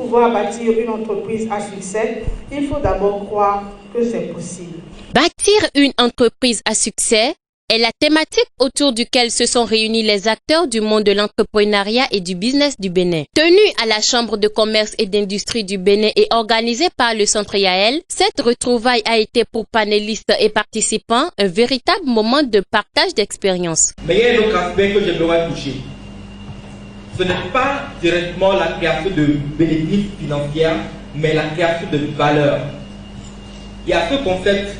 pouvoir bâtir une entreprise à succès, il faut d'abord croire que c'est possible. Bâtir une entreprise à succès est la thématique autour duquel se sont réunis les acteurs du monde de l'entrepreneuriat et du business du Bénin. Tenue à la Chambre de commerce et d'industrie du Bénin et organisée par le Centre Yael, cette retrouvaille a été pour panélistes et participants un véritable moment de partage d'expériences. Mais il y a un autre aspect que j'aimerais toucher. Ce n'est pas directement la création de bénéfices financiers, mais la création de valeur. Il y a ce concept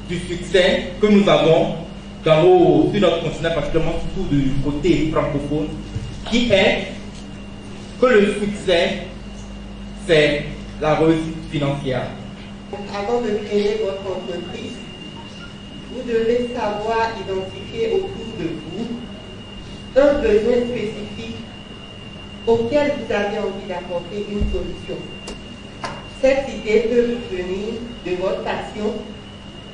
du succès que nous avons sur notre continent, particulièrement surtout du côté francophone, qui est que le succès, c'est la réussite financière. Avant de créer votre entreprise, vous devez savoir identifier autour de vous un besoin spécifique auquel vous avez envie d'apporter une solution. Cette idée peut vous venir de votre passion,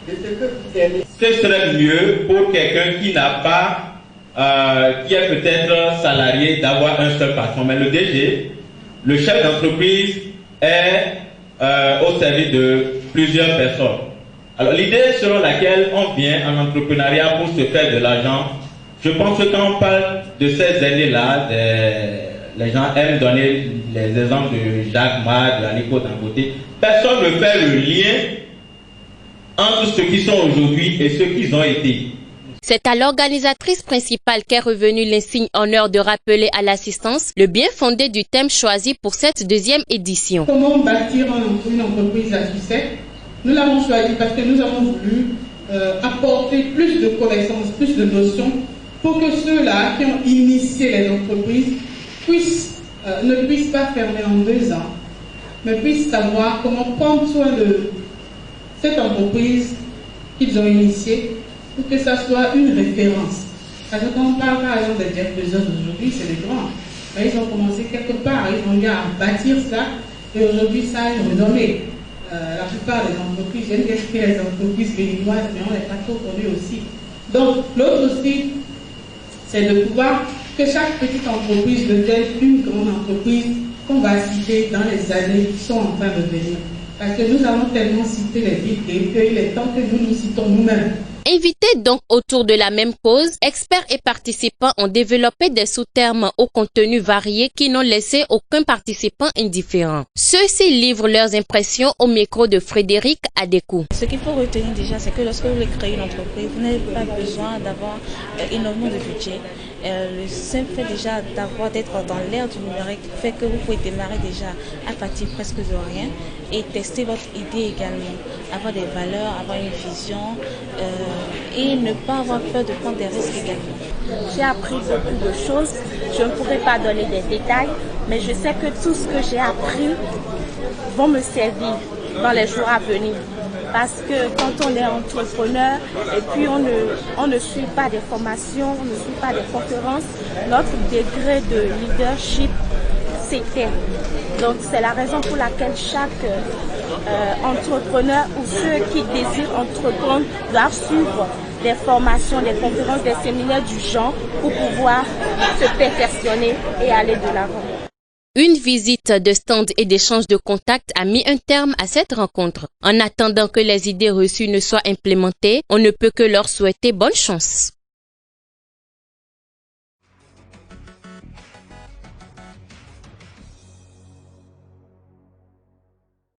de ce que vous aimez. Ce serait mieux pour quelqu'un qui n'a pas, qui est peut-être salarié, d'avoir un seul patron. Mais le DG, le chef d'entreprise, est au service de plusieurs personnes. Alors l'idée selon laquelle on vient en entrepreneuriat pour se faire de l'argent, je pense que quand on parle de ces années-là, les gens aiment donner les exemples de Jacques Ma, de Aliko Dangote. Personne ne fait le lien entre ceux qui sont aujourd'hui et ceux qu'ils ont été. C'est à l'organisatrice principale qu'est revenu l'insigne honneur de rappeler à l'assistance le bien fondé du thème choisi pour cette deuxième édition. Comment bâtir une entreprise à succès? Nous l'avons choisi parce que nous avons voulu apporter plus de connaissances, plus de notions pour que ceux-là qui ont initié les entreprises ne puissent pas fermer en 2 ans, mais puissent savoir comment prendre soin de cette entreprise qu'ils ont initiée pour que ça soit une référence. Parce que quand on parle par exemple des Jeff Bezos aujourd'hui, c'est des grands. Mais ils ont commencé quelque part, ils ont eu à bâtir ça et aujourd'hui ça a une renommée. La plupart des entreprises, j'aime bien les entreprises béninoises, mais on n'est pas trop connu aussi. Donc l'autre aussi, c'est de pouvoir que chaque petite entreprise devienne une grande entreprise qu'on va citer dans les années qui sont en train de venir. Parce que nous avons tellement cité les villes qu'il est temps que nous nous citons nous-mêmes. Invités donc autour de la même cause, experts et participants ont développé des sous-termes au contenu varié qui n'ont laissé aucun participant indifférent. Ceux-ci livrent leurs impressions au micro de Frédéric Adékou. Ce qu'il faut retenir déjà, c'est que lorsque vous voulez créer une entreprise, vous n'avez pas besoin d'avoir énormément de budget. Le simple fait déjà d'être dans l'ère du numérique fait que vous pouvez démarrer déjà à partir presque de rien et tester votre idée également, avoir des valeurs, avoir une vision et ne pas avoir peur de prendre des risques également. J'ai appris beaucoup de choses, je ne pourrais pas donner des détails, mais je sais que tout ce que j'ai appris va me servir dans les jours à venir. Parce que quand on est entrepreneur et puis on ne suit pas des formations, on ne suit pas des conférences, notre degré de leadership s'éteint. Donc c'est la raison pour laquelle chaque entrepreneur ou ceux qui désirent entreprendre doivent suivre des formations, des conférences, des séminaires du genre pour pouvoir se perfectionner et aller de l'avant. Une visite de stand et d'échange de contacts a mis un terme à cette rencontre. En attendant que les idées reçues ne soient implémentées, on ne peut que leur souhaiter bonne chance.